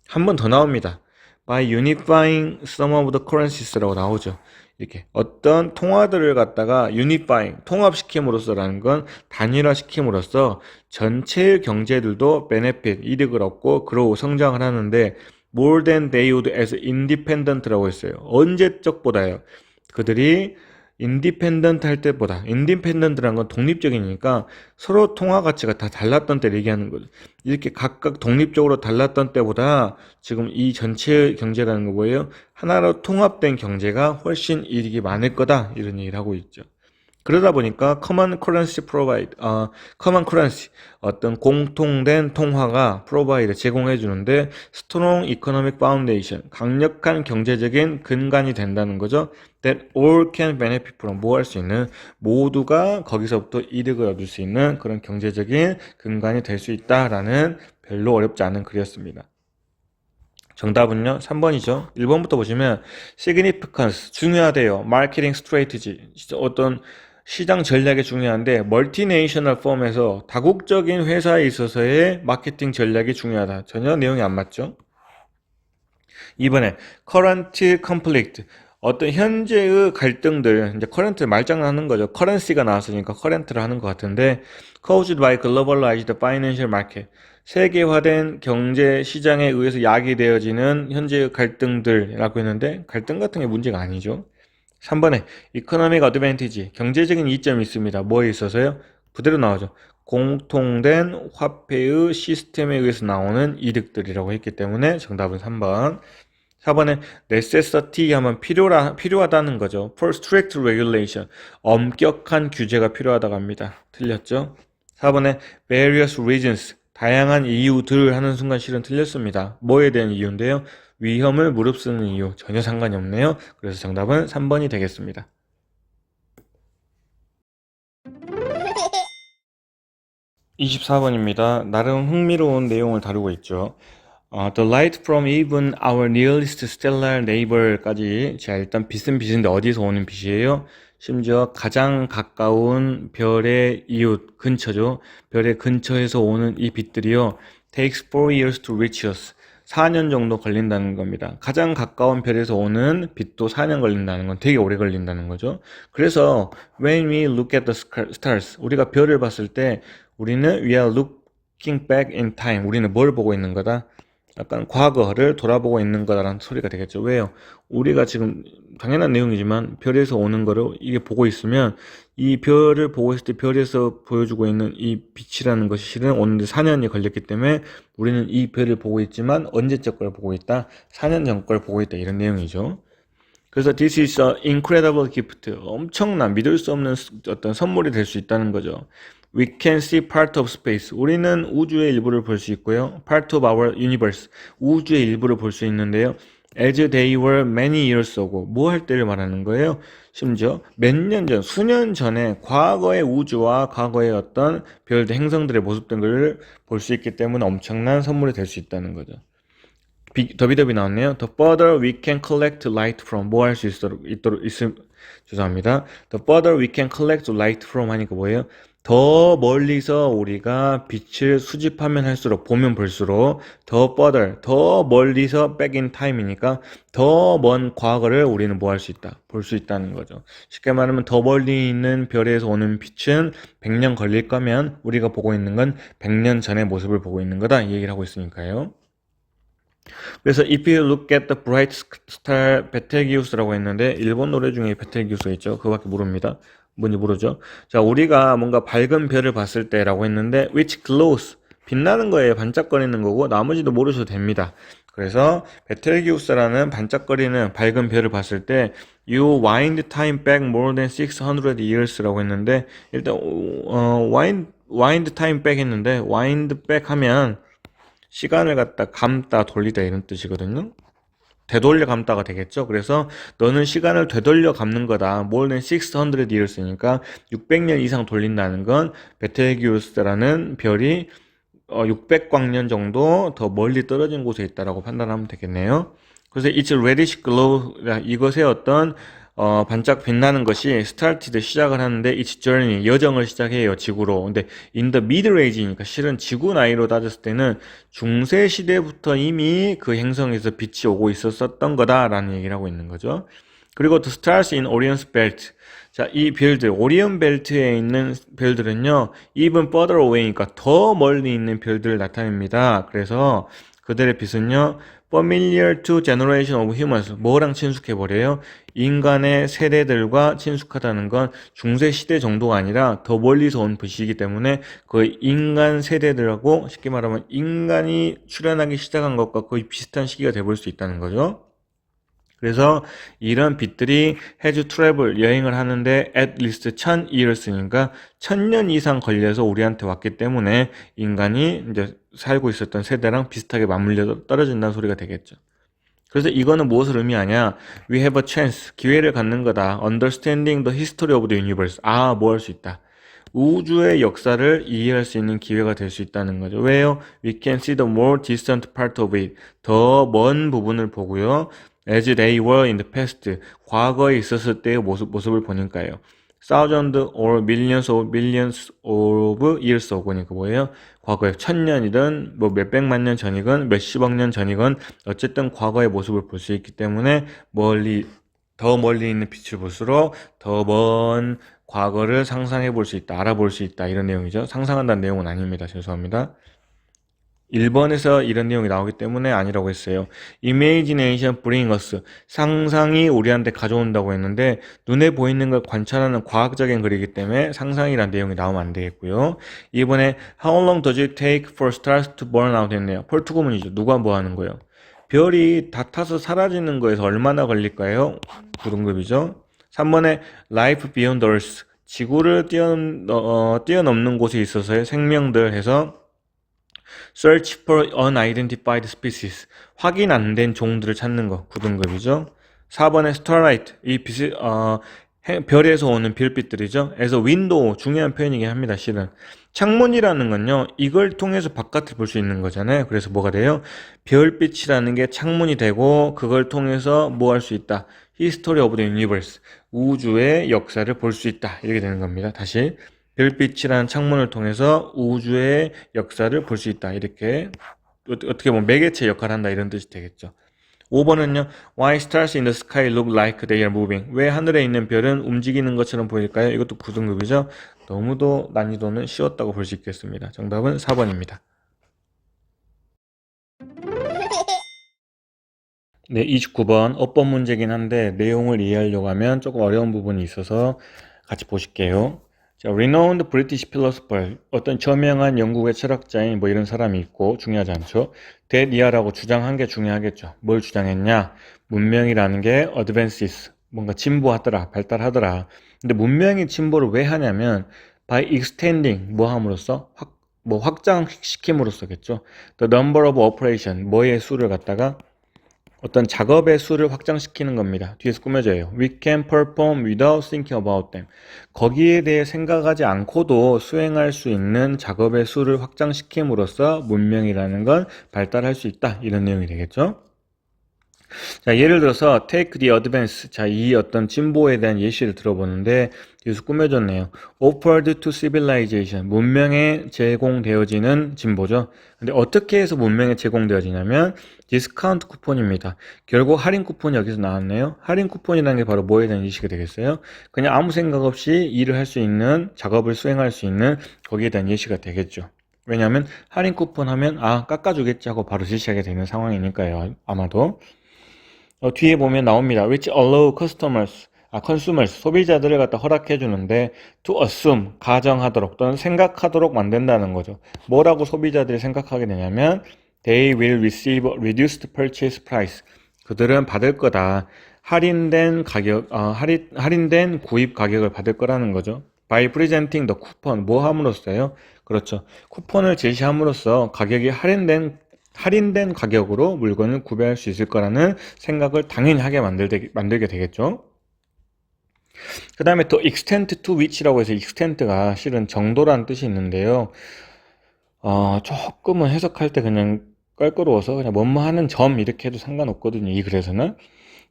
한 번 더 나옵니다. By unifying some of the currencies라고 나오죠. 이렇게 어떤 통화들을 갖다가 unifying, 통합시킴으로써라는 건 단일화시킴으로써 전체의 경제들도 benefit, 이득을 얻고 그러고 성장을 하는데 more than they would as independent라고 했어요. 언제적보다요. 그들이 인디펜던트 할 때보다, 인디펜던트라는 건 독립적이니까 서로 통화 가치가 다 달랐던 때를 얘기하는 거죠. 이렇게 각각 독립적으로 달랐던 때보다 지금 이 전체 경제라는 거 뭐예요? 하나로 통합된 경제가 훨씬 이익이 많을 거다, 이런 얘기를 하고 있죠. 그러다 보니까 common currency, 어떤 공통된 통화가 provide, 제공해 주는데 strong economic foundation, 강력한 경제적인 근간이 된다는 거죠. That all can benefit from, 뭐 할 수 있는, 모두가 거기서부터 이득을 얻을 수 있는 그런 경제적인 근간이 될 수 있다라는 별로 어렵지 않은 글이었습니다. 정답은요, 3번이죠. 1번부터 보시면 significance, 중요하대요. marketing strategy, 어떤 시장 전략이 중요한데 멀티내셔널 펌에서 다국적인 회사에 있어서의 마케팅 전략이 중요하다. 전혀 내용이 안 맞죠. 이번에 current conflict, 어떤 현재의 갈등들, 이제 current 말장난하는 거죠. currency가 나왔으니까 current를 하는 것 같은데 caused by globalized financial market, 세계화된 경제 시장에 의해서 야기되어지는 현재의 갈등들이라고 했는데 갈등 같은 게 문제가 아니죠. 3번에 economic advantage, 경제적인 이점이 있습니다. 뭐에 있어서요? 그대로 나오죠. 공통된 화폐의 시스템에 의해서 나오는 이득들이라고 했기 때문에 정답은 3번. 4번에 necessity 하면 필요하다는 거죠. For strict regulation, 엄격한 규제가 필요하다고 합니다. 틀렸죠? 4번에 various reasons, 다양한 이유들 하는 순간 실은 틀렸습니다. 뭐에 대한 이유인데요? 위험을 무릅쓰는 이유, 전혀 상관이 없네요. 그래서 정답은 3번이 되겠습니다. 24번입니다. 나름 흥미로운 내용을 다루고 있죠. The light from even our nearest stellar neighbor까지, 자, 일단 빛은 빛인데 어디서 오는 빛이에요? 심지어 가장 가까운 별의 이웃, 근처죠. 별의 근처에서 오는 이 빛들이요. takes 4 years to reach us. 4년 정도 걸린다는 겁니다. 가장 가까운 별에서 오는 빛도 4년 걸린다는 건 되게 오래 걸린다는 거죠. 그래서 when we look at the stars, 우리가 별을 봤을 때 우리는 we are looking back in time. 우리는 뭘 보고 있는 거다? 약간 과거를 돌아보고 있는 거다라는 소리가 되겠죠. 왜요? 우리가 지금 당연한 내용이지만 별에서 오는 거를 이게 보고 있으면 이 별을 보고 있을 때 별에서 보여주고 있는 이 빛이라는 것이 실은 오는데 4년이 걸렸기 때문에 우리는 이 별을 보고 있지만 언제적 걸 보고 있다? 4년 전 걸 보고 있다. 이런 내용이죠. 그래서 this is an incredible gift. 엄청난 믿을 수 없는 어떤 선물이 될 수 있다는 거죠. We can see part of space. 우리는 우주의 일부를 볼 수 있고요. Part of our universe. 우주의 일부를 볼 수 있는데요. As they were many years ago. 뭐 할 때를 말하는 거예요? 심지어 몇 년 전, 수년 전에 과거의 우주와 과거의 어떤 별들, 행성들의 모습들을 볼 수 있기 때문에 엄청난 선물이 될 수 있다는 거죠. 더비더비 나왔네요. The further we can collect light from. 뭐 할 수 죄송합니다. The further we can collect light from 하니까 뭐예요? 더 멀리서 우리가 빛을 수집하면 할수록, 보면 볼수록, 더 further, 더 멀리서 back in time이니까 더 먼 과거를 우리는 뭐 할 수 있다? 볼 수 있다는 거죠. 쉽게 말하면 더 멀리 있는 별에서 오는 빛은 100년 걸릴 거면 우리가 보고 있는 건 100년 전의 모습을 보고 있는 거다. 이 얘기를 하고 있으니까요. 그래서 if you look at the bright star 베텔기우스라고 했는데 일본 노래 중에 베텔기우스가 있죠. 그거밖에 모릅니다. 뭔지 모르죠. 자, 우리가 뭔가 밝은 별을 봤을 때라고 했는데 which glows, 빛나는 거예요. 반짝거리는 거고 나머지도 모르셔도 됩니다. 그래서 베텔기우스라는 반짝거리는 밝은 별을 봤을 때 you wind time back more than 600 years라고 했는데 일단 wind time back 했는데 wind back 하면 시간을 갖다 감다 돌리다 이런 뜻이거든요. 되돌려 감다가 되겠죠. 그래서 너는 시간을 되돌려 감는 거다. More than 600 years니까 600년 이상 돌린다는 건 베텔기우스라는 별이 600광년 정도 더 멀리 떨어진 곳에 있다라고 판단하면 되겠네요. 그래서 it's reddish glow, 이것의 어떤 반짝 빛나는 것이 started, 시작을 하는데 its journey, 여정을 시작해요, 지구로. 근데 in the middle age니까 실은 지구 나이로 따졌을 때는 중세 시대부터 이미 그 행성에서 빛이 오고 있었던 거다라는 얘기를 하고 있는 거죠. 그리고 the stars in Orion's belt. 자, 이 별들, 오리온 벨트에 있는 별들은요, even further away니까 더 멀리 있는 별들을 나타냅니다. 그래서 그들의 빛은요, familiar to generation of humans. 뭐랑 친숙해버려요? 인간의 세대들과 친숙하다는 건 중세 시대 정도가 아니라 더 멀리서 온 빛이기 때문에 그 인간 세대들하고 쉽게 말하면 인간이 출현하기 시작한 것과 거의 비슷한 시기가 돼볼 수 있다는 거죠. 그래서 이런 빛들이 has travel, 여행을 하는데 at least 1000years니까 1000년 이상 걸려서 우리한테 왔기 때문에 인간이 이제 살고 있었던 세대랑 비슷하게 맞물려 떨어진다는 소리가 되겠죠. 그래서 이거는 무엇을 의미하냐? We have a chance, 기회를 갖는 거다. Understanding the history of the universe. 뭐 할 수 있다. 우주의 역사를 이해할 수 있는 기회가 될 수 있다는 거죠. 왜요? We can see the more distant part of it. 더 먼 부분을 보고요. As they were in the past. 과거에 있었을 때의 모습을 보니까요. Thousand or millions of years ago니까 뭐예요? 과거에 1000년이든 뭐 몇백만 년 전이건 몇십억 년 전이건 어쨌든 과거의 모습을 볼 수 있기 때문에 더 멀리 있는 빛을 볼수록 더 먼 과거를 상상해 볼 수 있다, 알아볼 수 있다 이런 내용이죠. 상상한다는 내용은 아닙니다. 죄송합니다. 1번에서 이런 내용이 나오기 때문에 아니라고 했어요. Imagination bring us. 상상이 우리한테 가져온다고 했는데 눈에 보이는 걸 관찰하는 과학적인 글이기 때문에 상상이란 내용이 나오면 안 되겠고요. 이번에 How long does it take for stars to burn out 했네요. 폴투구문이죠. 누가 뭐 하는 거예요? 별이 다 타서 사라지는 거에서 얼마나 걸릴까요? 부등급이죠. 3번에 Life beyond Earth. 지구를 뛰어넘는 곳에 있어서의 생명들 해서 Search for unidentified species. 확인 안 된 종들을 찾는 거. 9등급이죠. 4번에 starlight. 별에서 오는 별빛들이죠. 그래서 window. 중요한 표현이긴 합니다. 실은. 창문이라는 건요. 이걸 통해서 바깥을 볼 수 있는 거잖아요. 그래서 뭐가 돼요? 별빛이라는 게 창문이 되고 그걸 통해서 뭐 할 수 있다. History of the universe. 우주의 역사를 볼 수 있다. 이렇게 되는 겁니다. 다시. 별빛이라는 창문을 통해서 우주의 역사를 볼 수 있다. 이렇게 어떻게 보면 매개체 역할을 한다 이런 뜻이 되겠죠. 5번은요. Why stars in the sky look like they are moving? 왜 하늘에 있는 별은 움직이는 것처럼 보일까요? 이것도 9등급이죠. 너무도 난이도는 쉬웠다고 볼 수 있겠습니다. 정답은 4번입니다. 네, 29번 어법 문제긴 한데 내용을 이해하려고 하면 조금 어려운 부분이 있어서 같이 보실게요. 자, renowned British philosopher, 어떤 저명한 영국의 철학자인 뭐 이런 사람이 있고 중요하지 않죠. that year라고 주장한 게 중요하겠죠. 뭘 주장했냐? 문명이라는 게 advances, 뭔가 진보하더라, 발달하더라. 근데 문명이 진보를 왜 하냐면 by extending, 뭐 함으로써? 확장시킴으로써겠죠. The number of operation, 뭐의 수를 갖다가 어떤 작업의 수를 확장시키는 겁니다. 뒤에서 꾸며져요. We can perform without thinking about them. 거기에 대해 생각하지 않고도 수행할 수 있는 작업의 수를 확장시킴으로써 문명이라는 건 발달할 수 있다. 이런 내용이 되겠죠. 자, 예를 들어서 take the advance. 자, 이 어떤 진보에 대한 예시를 들어보는데 뒤에서 꾸며졌네요. offered to civilization. 문명에 제공되어지는 진보죠. 근데 어떻게 해서 문명에 제공되어지냐면 디스카운트 쿠폰입니다. 결국 할인 쿠폰이 여기서 나왔네요. 할인 쿠폰이라는 게 바로 뭐에 대한 예시가 되겠어요? 그냥 아무 생각 없이 일을 할 수 있는, 작업을 수행할 수 있는 거기에 대한 예시가 되겠죠. 왜냐하면 할인 쿠폰 하면 깎아주겠지 하고 바로 실시하게 되는 상황이니까요. 아마도. 뒤에 보면 나옵니다. which allow consumers, 소비자들을 갖다 허락해 주는데 to assume, 가정하도록 또는 생각하도록 만든다는 거죠. 뭐라고 소비자들이 생각하게 되냐면 they will receive reduced purchase price. 그들은 받을 거다. 할인된 가격, 할인된 구입 가격을 받을 거라는 거죠. by presenting the coupon, 뭐 함으로써요? 그렇죠. 쿠폰을 제시함으로써 가격이 할인된 가격으로 물건을 구매할 수 있을 거라는 생각을 당연히 하게 만들게 되겠죠. 그 다음에 또 extent to which라고 해서 extent가 실은 정도라는 뜻이 있는데요. 조금은 해석할 때 그냥 껄끄러워서 그냥 뭐뭐 하는 점 이렇게 해도 상관없거든요. 이 글에서는.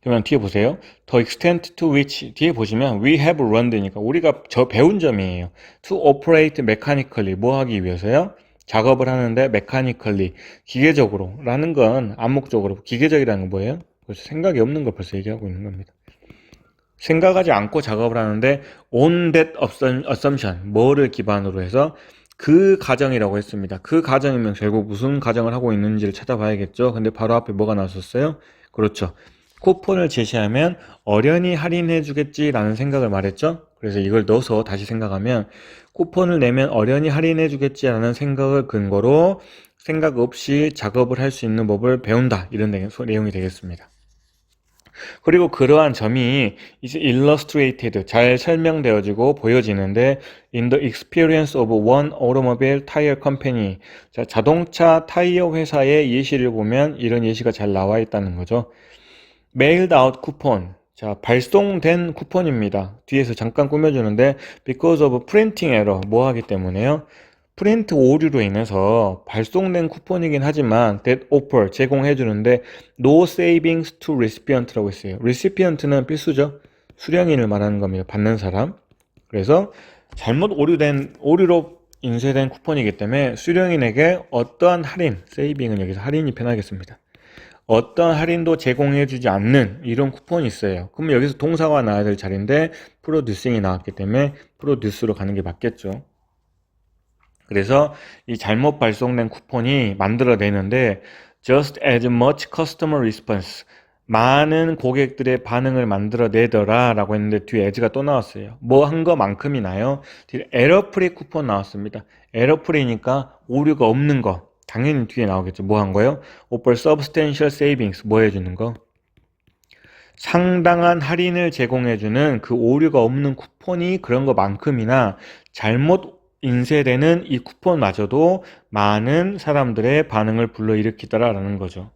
그러면 뒤에 보세요. The extent to which 뒤에 보시면 we have learned니까 우리가 배운 점이에요. To operate mechanically 뭐 하기 위해서요? 작업을 하는데 mechanically 기계적으로 라는 건 암묵적으로 기계적이라는 건 뭐예요? 벌써 생각이 없는 걸 벌써 얘기하고 있는 겁니다. 생각하지 않고 작업을 하는데 on that assumption 뭐를 기반으로 해서 그 가정이라고 했습니다. 그 가정이면 결국 무슨 가정을 하고 있는지를 찾아봐야겠죠. 근데 바로 앞에 뭐가 나왔었어요? 그렇죠. 쿠폰을 제시하면 어련히 할인해 주겠지라는 생각을 말했죠. 그래서 이걸 넣어서 다시 생각하면 쿠폰을 내면 어련히 할인해 주겠지라는 생각을 근거로 생각 없이 작업을 할 수 있는 법을 배운다. 이런 내용이 되겠습니다. 그리고 그러한 점이 이제 illustrated, 잘 설명되어지고 보여지는데 in the experience of one automobile tire company, 자, 자동차 타이어 회사의 예시를 보면 이런 예시가 잘 나와 있다는 거죠. mailed out coupon, 자, 발송된 쿠폰입니다. 뒤에서 잠깐 꾸며주는데 because of printing error, 뭐 하기 때문에요? 프린트 오류로 인해서 발송된 쿠폰이긴 하지만 that offer, 제공해 주는데 no savings to recipient라고 했어요. recipient는 필수죠. 수령인을 말하는 겁니다. 받는 사람. 그래서 잘못 오류로 인쇄된 쿠폰이기 때문에 수령인에게 어떠한 할인, 세이빙은 여기서 할인이 편하겠습니다. 어떤 할인도 제공해 주지 않는 이런 쿠폰이 있어요. 그럼 여기서 동사가 나와야 될 자리인데 producing이 나왔기 때문에 produce로 가는 게 맞겠죠. 그래서 이 잘못 발송된 쿠폰이 만들어내는데 just as much customer response 많은 고객들의 반응을 만들어내더라 라고 했는데 뒤에 as가 또 나왔어요. 뭐 한 거만큼이나요? 뒤에 error free 쿠폰 나왔습니다. error free니까 오류가 없는 거 당연히 뒤에 나오겠죠. 뭐 한 거요? offer substantial savings 뭐 해주는 거? 상당한 할인을 제공해주는 그 오류가 없는 쿠폰이 그런 것만큼이나 잘못 인쇄되는 이 쿠폰마저도 많은 사람들의 반응을 불러일으키더라라는 거죠.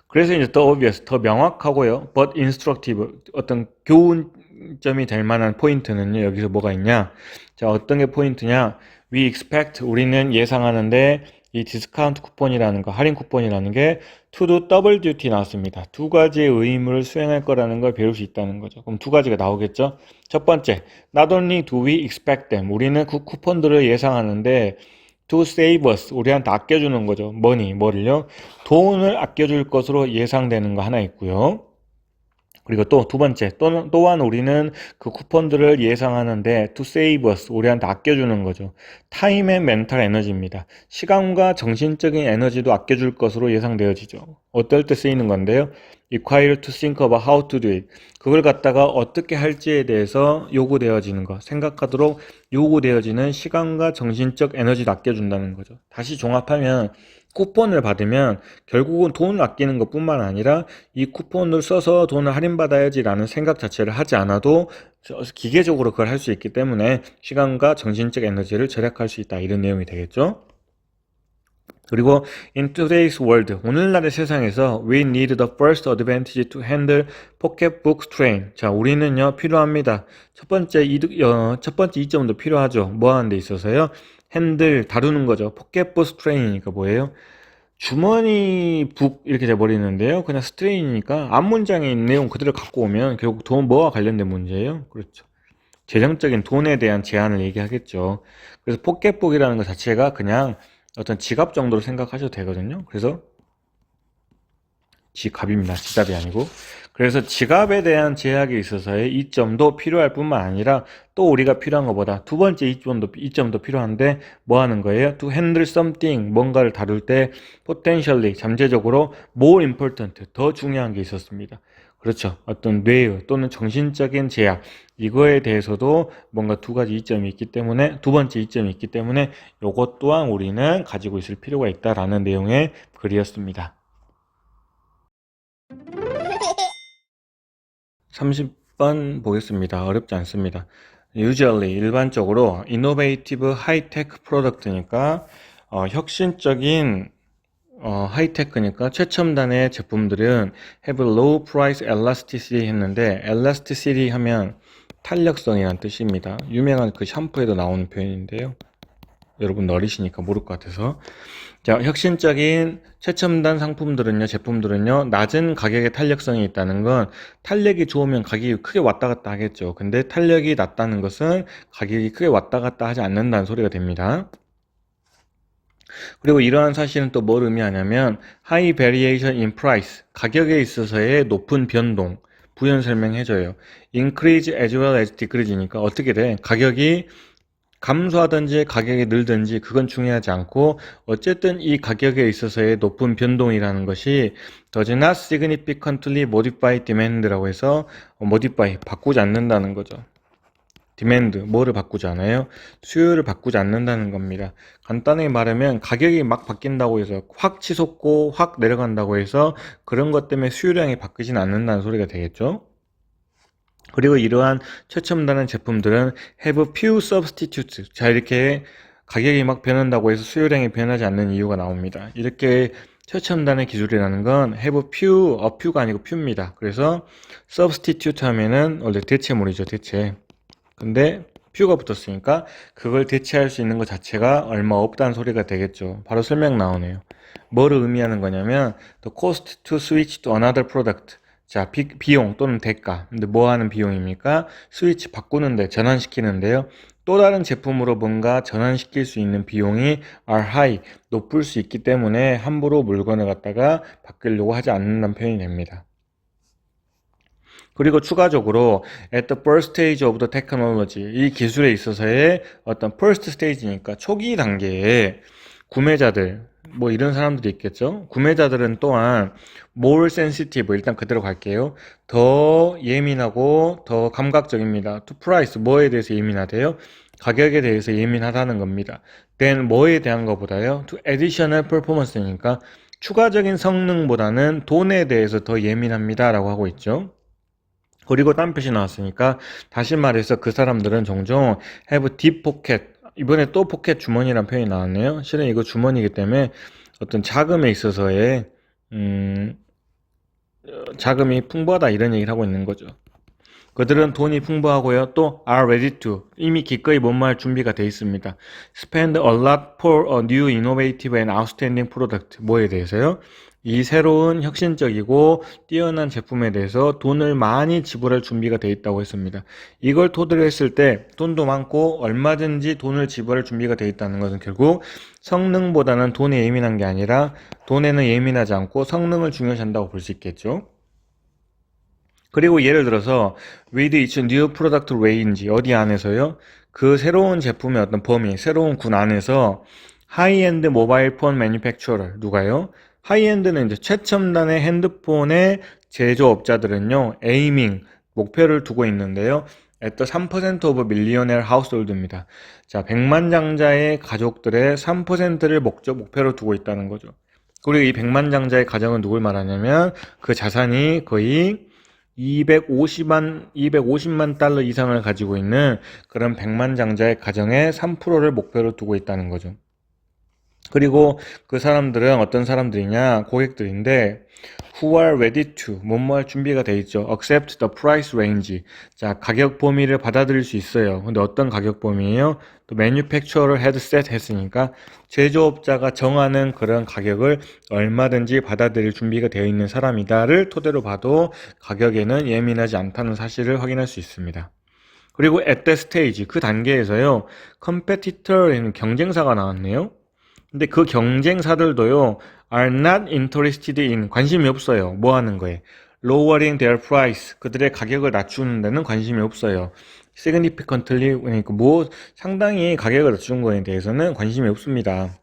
그래서 이제 더 obvious, 더 명확하고요. but instructive, 어떤 교훈점이 될 만한 포인트는요. 여기서 뭐가 있냐? 자, 어떤 게 포인트냐? We expect, 우리는 예상하는데 이 디스카운트 쿠폰이라는 거, 할인 쿠폰이라는 게 to do double duty 나왔습니다. 두 가지의 의무를 수행할 거라는 걸 배울 수 있다는 거죠. 그럼 두 가지가 나오겠죠? 첫 번째, not only do we expect them, 우리는 그 쿠폰들을 예상하는데 to save us, 우리한테 아껴주는 거죠. 뭐를요? 돈을 아껴줄 것으로 예상되는 거 하나 있고요. 그리고 또 두 번째, 또한 우리는 그 쿠폰들을 예상하는데 to save us, 우리한테 아껴주는 거죠. 타임 앤 멘탈 에너지입니다. 시간과 정신적인 에너지도 아껴줄 것으로 예상되어지죠. 어떨 때 쓰이는 건데요. require to think about how to do it. 그걸 갖다가 어떻게 할지에 대해서 요구되어지는 거, 생각하도록 요구되어지는 시간과 정신적 에너지도 아껴준다는 거죠. 다시 종합하면 쿠폰을 받으면 결국은 돈을 아끼는 것뿐만 아니라 이 쿠폰을 써서 돈을 할인받아야지라는 생각 자체를 하지 않아도 기계적으로 그걸 할 수 있기 때문에 시간과 정신적 에너지를 절약할 수 있다. 이런 내용이 되겠죠. 그리고 in today's world, 오늘날의 세상에서 we need the first advantage to handle pocketbook strain. 자, 우리는요 필요합니다. 첫 번째 이점도 필요하죠. 뭐 하는 데 있어서요? 핸들 다루는 거죠. 포켓북 스트레인이니까 뭐예요? 주머니 북 이렇게 돼버리는데요. 그냥 스트레인이니까 앞 문장에 있는 내용 그대로 갖고 오면 결국 돈 뭐와 관련된 문제예요? 그렇죠. 재정적인 돈에 대한 제한을 얘기하겠죠. 그래서 포켓북이라는 것 자체가 그냥 어떤 지갑 정도로 생각하셔도 되거든요. 그래서 지갑입니다. 지갑이 아니고. 그래서 지갑에 대한 제약에 있어서의 이점도 필요할 뿐만 아니라 또 우리가 필요한 것보다 두 번째 이점도 필요한데 뭐 하는 거예요? To handle something, 뭔가를 다룰 때 potentially, 잠재적으로 more important, 더 중요한 게 있었습니다. 그렇죠. 어떤 뇌의 또는 정신적인 제약, 이거에 대해서도 뭔가 두 가지 이점이 있기 때문에, 두 번째 이점이 있기 때문에 이것 또한 우리는 가지고 있을 필요가 있다라는 내용의 글이었습니다. 30번 보겠습니다. 어렵지 않습니다. Usually, 일반적으로 innovative high-tech product니까 혁신적인 하이테크니까 최첨단의 제품들은 have low price elasticity 했는데 elasticity 하면 탄력성이란 뜻입니다. 유명한 그 샴푸에도 나오는 표현인데요. 여러분 어리시니까 모를 것 같아서. 자, 혁신적인 최첨단 상품들은요, 제품들은요, 낮은 가격의 탄력성이 있다는 건 탄력이 좋으면 가격이 크게 왔다 갔다 하겠죠. 근데 탄력이 낮다는 것은 가격이 크게 왔다 갔다 하지 않는다는 소리가 됩니다. 그리고 이러한 사실은 또 뭘 의미하냐면 high variation in price, 가격에 있어서의 높은 변동, 부연 설명해줘요. increase as well as decrease니까 어떻게 돼? 가격이 감소하든지 가격이 늘든지 그건 중요하지 않고 어쨌든 이 가격에 있어서의 높은 변동이라는 것이 does not significantly modify demand라고 해서 modify, 바꾸지 않는다는 거죠. 디맨드, 뭐를 바꾸지 않아요? 수요를 바꾸지 않는다는 겁니다. 간단하게 말하면 가격이 막 바뀐다고 해서 확 치솟고 확 내려간다고 해서 그런 것 때문에 수요량이 바뀌진 않는다는 소리가 되겠죠. 그리고 이러한 최첨단의 제품들은 have few substitutes. 자, 이렇게 가격이 막 변한다고 해서 수요량이 변하지 않는 이유가 나옵니다. 이렇게 최첨단의 기술이라는 건 have few, a few가 아니고 few입니다. 그래서 substitute 하면은 원래 대체물이죠, 대체. 근데 few가 붙었으니까 그걸 대체할 수 있는 것 자체가 얼마 없다는 소리가 되겠죠. 바로 설명 나오네요. 뭐를 의미하는 거냐면 the cost to switch to another product. 자, 비용 또는 대가. 근데 뭐 하는 비용입니까? 스위치 바꾸는데, 전환시키는데요. 또 다른 제품으로 뭔가 전환시킬 수 있는 비용이 are high, 높을 수 있기 때문에 함부로 물건을 갖다가 바꾸려고 하지 않는다는 표현이 됩니다. 그리고 추가적으로 at the first stage of the technology, 이 기술에 있어서의 어떤 first stage니까 초기 단계에 구매자들, 뭐 이런 사람들이 있겠죠. 구매자들은 또한 more sensitive, 일단 그대로 갈게요. 더 예민하고 더 감각적입니다. to price, 뭐에 대해서 예민하대요? 가격에 대해서 예민하다는 겁니다. then 뭐에 대한 것보다요? to additional performance니까 추가적인 성능보다는 돈에 대해서 더 예민합니다 라고 하고 있죠. 그리고 딴 표시 나왔으니까 다시 말해서 그 사람들은 종종 have deep pocket, 이번에 또 포켓 주머니라는 표현이 나왔네요. 실은 이거 주머니이기 때문에 어떤 자금에 있어서의 자금이 풍부하다 이런 얘기를 하고 있는 거죠. 그들은 돈이 풍부하고요. 또 are ready to, 이미 기꺼이 못마할 준비가 돼 있습니다. spend a lot for a new innovative and outstanding product. 뭐에 대해서요? 이 새로운 혁신적이고 뛰어난 제품에 대해서 돈을 많이 지불할 준비가 돼 있다고 했습니다. 이걸 토대로 했을 때 돈도 많고 얼마든지 돈을 지불할 준비가 돼 있다는 것은 결국 성능보다는 돈에 예민한 게 아니라 돈에는 예민하지 않고 성능을 중요시한다고 볼 수 있겠죠. 그리고 예를 들어서 with each new product range, 어디 안에서요? 그 새로운 제품의 어떤 범위, 새로운 군 안에서 하이엔드 모바일 폰 매니팩처러, 누가요? 하이엔드는 이제 최첨단의 핸드폰의 제조업자들은요, 에이밍, 목표를 두고 있는데요. at the 3% of millionaire household입니다. 자, 백만장자의 가족들의 3%를 목표로 두고 있다는 거죠. 그리고 이 백만장자의 가정은 누굴 말하냐면 그 자산이 거의 250만 달러 이상을 가지고 있는 그런 백만장자의 가정의 3%를 목표로 두고 있다는 거죠. 그리고 그 사람들은 어떤 사람들이냐? 고객들인데 who are ready to, 뭐뭐할 준비가 돼 있죠. accept the price range. 자, 가격 범위를 받아들일 수 있어요. 근데 어떤 가격 범위예요? 또 manufacturer had set 했으니까 제조업자가 정하는 그런 가격을 얼마든지 받아들일 준비가 되어 있는 사람이다를 토대로 봐도 가격에는 예민하지 않다는 사실을 확인할 수 있습니다. 그리고 at that stage, 그 단계에서요, competitor에는 경쟁사가 나왔네요. 근데 그 경쟁사들도요, are not interested in, 관심이 없어요. 뭐 하는 거에? lowering their price, 그들의 가격을 낮추는 데는 관심이 없어요. significantly, 그러니까 뭐 상당히 가격을 낮추는 거에 대해서는 관심이 없습니다.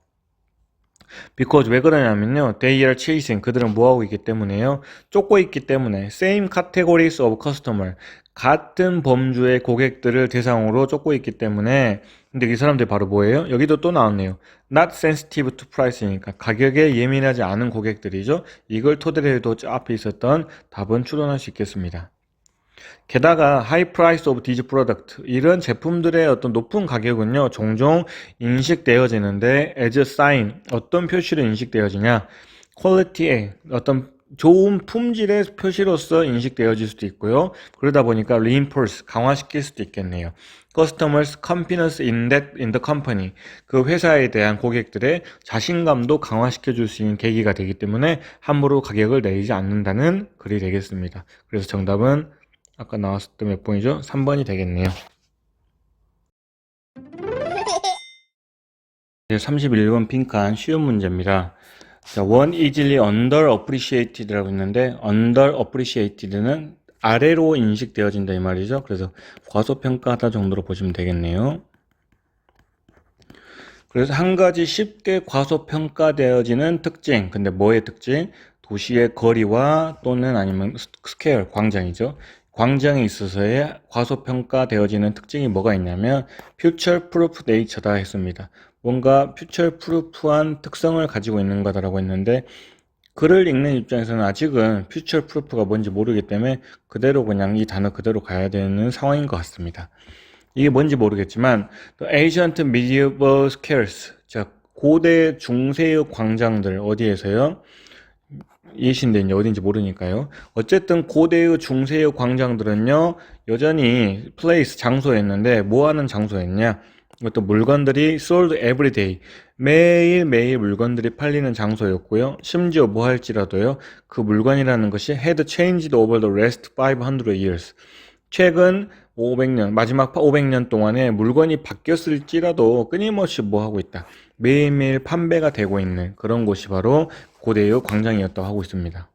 because 왜 그러냐면요, they are chasing, 그들은 뭐 하고 있기 때문에요, 쫓고 있기 때문에. same categories of customer, 같은 범주의 고객들을 대상으로 쫓고 있기 때문에. 근데 이 사람들이 바로 뭐예요? 여기도 또 나왔네요. not sensitive to price니까 가격에 예민하지 않은 고객들이죠. 이걸 토대로 해도 앞에 있었던 답은 추론할 수 있겠습니다. 게다가 high price of these product, 이런 제품들의 어떤 높은 가격은요, 종종 인식되어지는데 as a sign, 어떤 표시로 인식되어지냐, quality의 어떤 좋은 품질의 표시로서 인식되어질 수도 있고요. 그러다 보니까 reinforce, 강화시킬 수도 있겠네요. customers confidence in the company, 그 회사에 대한 고객들의 자신감도 강화시켜 줄 수 있는 계기가 되기 때문에 함부로 가격을 내리지 않는다는 글이 되겠습니다. 그래서 정답은 아까 나왔었던 몇 번이죠? 3번이 되겠네요. 31번 빈칸 쉬운 문제입니다. 자, one easily underappreciated라고 있는데 underappreciated는 아래로 인식되어진다 이 말이죠. 그래서 과소평가하다 정도로 보시면 되겠네요. 그래서 한 가지 쉽게 과소평가되어지는 특징, 근데 뭐의 특징? 도시의 거리와 또는 아니면 스케일, 광장이죠. 광장에 있어서의 과소평가되어지는 특징이 뭐가 있냐면 future proof nature다 했습니다. 뭔가 future proof한 특성을 가지고 있는 거다라고 했는데, 글을 읽는 입장에서는 아직은 future proof가 뭔지 모르기 때문에 그대로 그냥 이 단어 그대로 가야 되는 상황인 것 같습니다. 이게 뭔지 모르겠지만 또 ancient medieval squares, 자, 고대 중세의 광장들 어디에서요? 예시인데 이제 어딘지 모르니까요. 어쨌든 고대의 중세의 광장들은요, 여전히 플레이스, 장소였는데 뭐 하는 장소였냐? 이것도 물건들이 sold every day, 매일매일 물건들이 팔리는 장소였고요. 심지어 뭐 할지라도요, 그 물건이라는 것이 had changed over the last 500 years, 최근 500년, 마지막 500년 동안에 물건이 바뀌었을지라도 끊임없이 뭐 하고 있다, 매일매일 판매가 되고 있는 그런 곳이 바로 고대의 광장이었다고 하고 있습니다.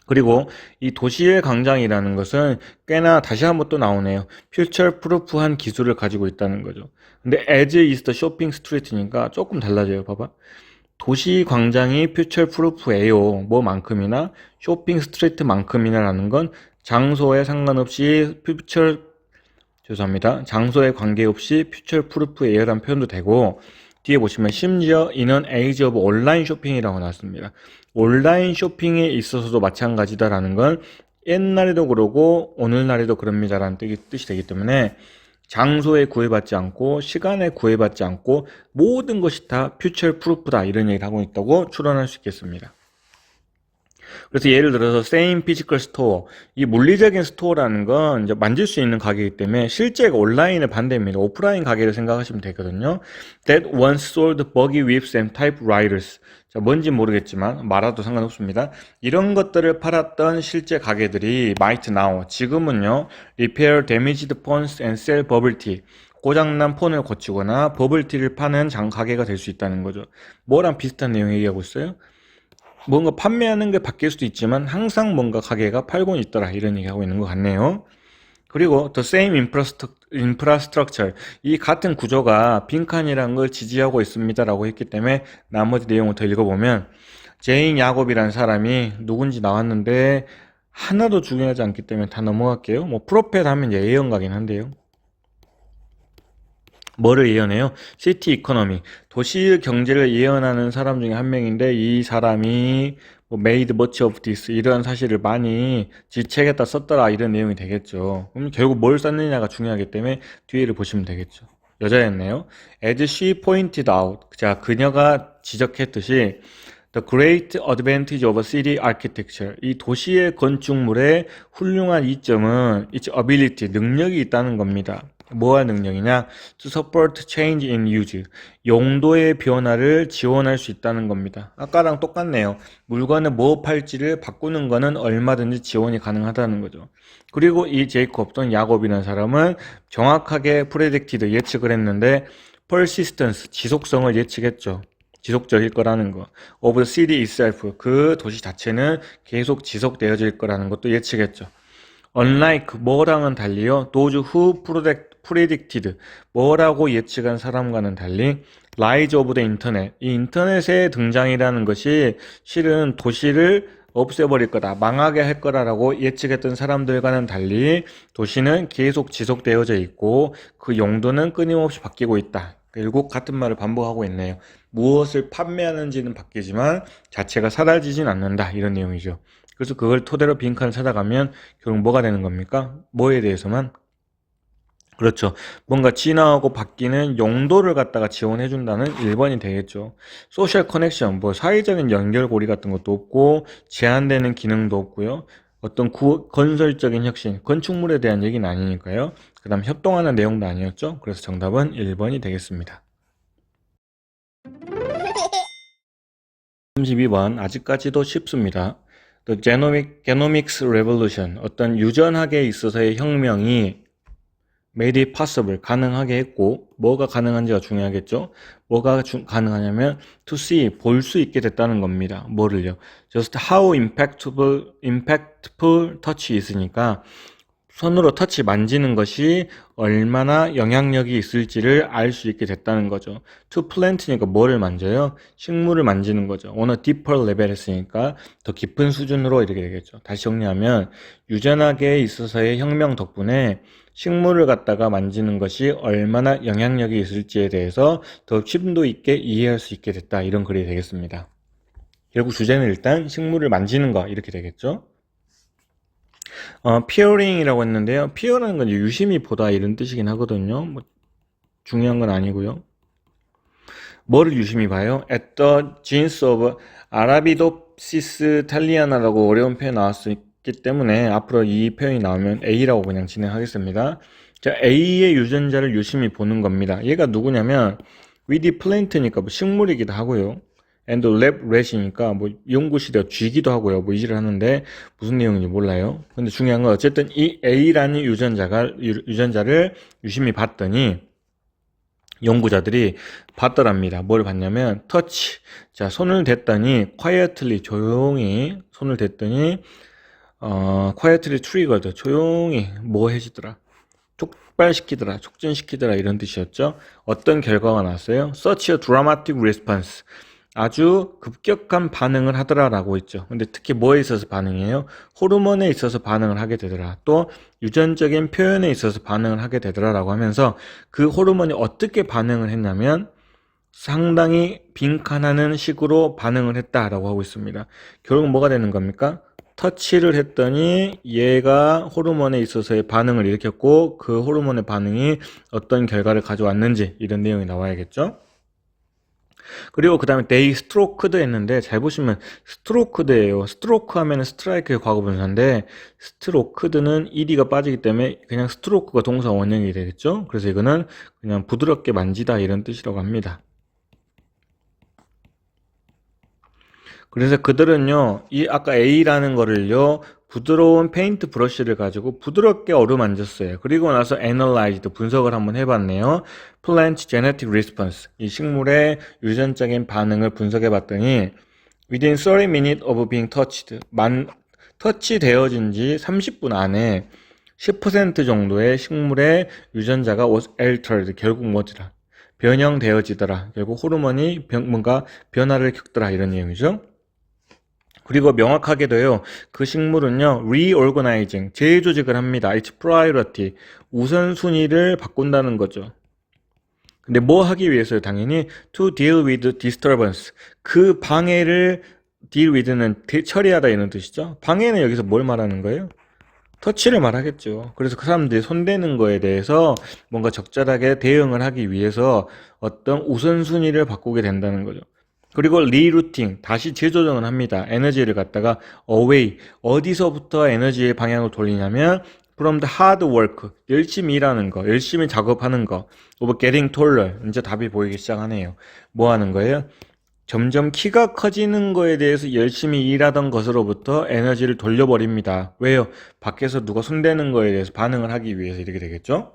그리고 이 도시의 광장이라는 것은 꽤나 다시 한번 또 나오네요. 퓨처 프루프한 기술을 가지고 있다는 거죠. 근데 as is the shopping street니까 조금 달라져요. 봐봐. 도시 광장이 퓨처 프루프예요. 뭐만큼이나 쇼핑 스트리트만큼이나라는 건 장소에 상관없이 죄송합니다. 장소에 관계없이 퓨처 프루프예요라는 표현도 되고 뒤에 보시면 심지어 이는 에이지 오브 온라인 쇼핑이라고 나왔습니다. 온라인 쇼핑에 있어서도 마찬가지다라는 건 옛날에도 그러고 오늘날에도 그럽니다라는 뜻이 되기 때문에 장소에 구애받지 않고 시간에 구애받지 않고 모든 것이 다 퓨처 프루프다 이런 얘기를 하고 있다고 추론할 수 있겠습니다. 그래서 예를 들어서 same physical store 이 물리적인 스토어라는 건 이제 만질 수 있는 가게이기 때문에 실제가 온라인의 반대입니다. 오프라인 가게를 생각하시면 되거든요. That once sold buggy whips and typewriters 자, 뭔지 모르겠지만 말아도 상관없습니다. 이런 것들을 팔았던 실제 가게들이 might now 지금은요 repair damaged phones and sell bubble tea 고장난 폰을 고치거나 버블티를 파는 가게가 될 수 있다는 거죠. 뭐랑 비슷한 내용 얘기하고 있어요? 뭔가 판매하는 게 바뀔 수도 있지만 항상 뭔가 가게가 팔고는 있더라 이런 얘기하고 있는 것 같네요. 그리고 the same infrastructure 이 같은 구조가 빈칸이라는 걸 지지하고 있습니다 라고 했기 때문에 나머지 내용을 더 읽어보면 제인 야곱이라는 사람이 누군지 나왔는데 하나도 중요하지 않기 때문에 다 넘어갈게요. 뭐 프로페트 하면 예언가긴 한데요. 뭐를 예언해요? 시티 이코노미, 도시의 경제를 예언하는 사람 중에 한 명인데 이 사람이 뭐 made much of this 이런 사실을 많이 지책에다 썼더라 이런 내용이 되겠죠. 그럼 결국 뭘 썼느냐가 중요하기 때문에 뒤에를 보시면 되겠죠. 여자였네요. As she pointed out, 자 그녀가 지적했듯이 The great advantage of a city architecture. 이 도시의 건축물의 훌륭한 이점은 its ability, 능력이 있다는 겁니다. 뭐가 능력이냐? To support change in use. 용도의 변화를 지원할 수 있다는 겁니다. 아까랑 똑같네요. 물건을 뭐 팔지를 바꾸는 거는 얼마든지 지원이 가능하다는 거죠. 그리고 이 제이콥 또는 야곱이라는 사람은 정확하게 predicted, 예측을 했는데 persistence, 지속성을 예측했죠. 지속적일 거라는 거. of the city itself. 그 도시 자체는 계속 지속되어질 거라는 것도 예측했죠. unlike 뭐랑은 달리요. those who predicted 뭐라고 예측한 사람과는 달리 rise of the internet. 이 인터넷의 등장이라는 것이 실은 도시를 없애버릴 거다, 망하게 할 거라고 예측했던 사람들과는 달리 도시는 계속 지속되어져 있고 그 용도는 끊임없이 바뀌고 있다. 결국 같은 말을 반복하고 있네요. 무엇을 판매하는지는 바뀌지만 자체가 사라지진 않는다 이런 내용이죠. 그래서 그걸 토대로 빈칸을 찾아가면 결국 뭐가 되는 겁니까? 뭐에 대해서만? 그렇죠. 뭔가 진화하고 바뀌는 용도를 갖다가 지원해준다는 1번이 되겠죠. 소셜 커넥션, 뭐 사회적인 연결고리 같은 것도 없고 제한되는 기능도 없고요. 어떤 건설적인 혁신, 건축물에 대한 얘기는 아니니까요. 그 다음 협동하는 내용도 아니었죠. 그래서 정답은 1번이 되겠습니다. 32번 아직까지도 쉽습니다. The Genomics Revolution 어떤 유전학에 있어서의 혁명이 made it possible 가능하게 했고 뭐가 가능한지가 중요하겠죠. 뭐가 가능하냐면 to see 볼 수 있게 됐다는 겁니다. 뭐를요? Just how impactful touch 있으니까 손으로 터치 만지는 것이 얼마나 영향력이 있을지를 알 수 있게 됐다는 거죠. To plant니까 뭐를 만져요? 식물을 만지는 거죠. on a deeper level 했으니까 더 깊은 수준으로 이렇게 되겠죠. 다시 정리하면 유전학에 있어서의 혁명 덕분에 식물을 갖다가 만지는 것이 얼마나 영향력이 있을지에 대해서 더 심도 있게 이해할 수 있게 됐다. 이런 글이 되겠습니다. 결국 주제는 일단 식물을 만지는 거 이렇게 되겠죠. peering이라고 했는데요. peer라는 건 유심히 보다 이런 뜻이긴 하거든요. 뭐 중요한 건 아니고요. 뭐를 유심히 봐요? At the genes of Arabidopsis thaliana라고 어려운 표현 나왔기 때문에 앞으로 이 표현이 나오면 A라고 그냥 진행하겠습니다. 자, A의 유전자를 유심히 보는 겁니다. 얘가 누구냐면 weed plant니까 뭐 식물이기도 하고요. and lab rat이니까 뭐 연구실에 쥐기도 하고요. 뭐 이질을 하는데 무슨 내용인지 몰라요. 근데 중요한 건 어쨌든 이 A라는 유전자를 유심히 봤더니 연구자들이 봤더랍니다. 뭘 봤냐면 touch. 자, 손을 댔더니 quietly 조용히 손을 댔더니 quietly triggered, 조용히 뭐 해주더라, 촉발시키더라, 촉진시키더라 이런 뜻이었죠. 어떤 결과가 나왔어요? Such a dramatic response. 아주 급격한 반응을 하더라라고 했죠. 근데 특히 뭐에 있어서 반응이에요? 호르몬에 있어서 반응을 하게 되더라. 또 유전적인 표현에 있어서 반응을 하게 되더라라고 하면서 그 호르몬이 어떻게 반응을 했냐면 상당히 빈칸하는 식으로 반응을 했다라고 하고 있습니다. 결국 뭐가 되는 겁니까? 터치를 했더니 얘가 호르몬에 있어서의 반응을 일으켰고 그 호르몬의 반응이 어떤 결과를 가져왔는지 이런 내용이 나와야겠죠. 그리고 그 다음에 they stroked 했는데 잘 보시면 stroked예요. stroke 하면 스트라이크의 과거분사인데 stroked는 ed가 빠지기 때문에 그냥 stroke가 동사 원형이 되겠죠. 그래서 이거는 그냥 부드럽게 만지다 이런 뜻이라고 합니다. 그래서 그들은요, 이 아까 A라는 거를요, 부드러운 페인트 브러쉬를 가지고 부드럽게 어루만졌어요. 그리고 나서 analyzed, 분석을 한번 해봤네요. plant genetic response, 이 식물의 유전적인 반응을 분석해 봤더니 within 30 minutes of being touched, 터치되어진 지 30분 안에 10% 정도의 식물의 유전자가 was altered, 결국 뭐더라? 변형되어지더라. 결국 호르몬이 뭔가 변화를 겪더라. 이런 내용이죠. 그리고 명확하게도요, 그 식물은요, reorganizing, 재조직을 합니다. It's priority, 우선순위를 바꾼다는 거죠. 근데 뭐 하기 위해서요? 당연히 to deal with disturbance, 그 방해를 deal with는 처리하다 이런 뜻이죠. 방해는 여기서 뭘 말하는 거예요? 터치를 말하겠죠. 그래서 그 사람들이 손대는 거에 대해서 뭔가 적절하게 대응을 하기 위해서 어떤 우선순위를 바꾸게 된다는 거죠. 그리고 리루팅, 다시 재조정을 합니다. 에너지를 갖다가 away, 어디서부터 에너지의 방향을 돌리냐면 from the hard work, 열심히 일하는 거, 열심히 작업하는 거, of getting taller, 이제 답이 보이기 시작하네요. 뭐 하는 거예요? 점점 키가 커지는 거에 대해서 열심히 일하던 것으로부터 에너지를 돌려버립니다. 왜요? 밖에서 누가 손대는 거에 대해서 반응을 하기 위해서 이렇게 되겠죠?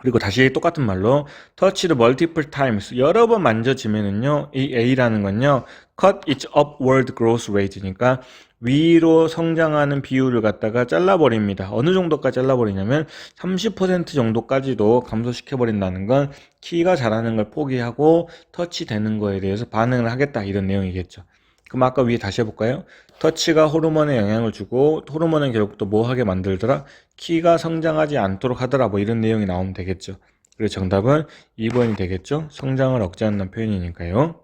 그리고 다시 똑같은 말로 touched multiple times, 여러 번 만져지면은요, 이 A라는 건요, cut its upward growth rate니까 위로 성장하는 비율을 갖다가 잘라버립니다. 어느 정도까지 잘라버리냐면 30% 정도까지도 감소시켜버린다는 건 키가 자라는 걸 포기하고 터치되는 거에 대해서 반응을 하겠다 이런 내용이겠죠. 그럼 아까 위에 다시 해볼까요? 터치가 호르몬에 영향을 주고 호르몬은 결국 또 뭐 하게 만들더라? 키가 성장하지 않도록 하더라, 뭐 이런 내용이 나오면 되겠죠. 그래서 정답은 2번이 되겠죠. 성장을 억제한다는 표현이니까요.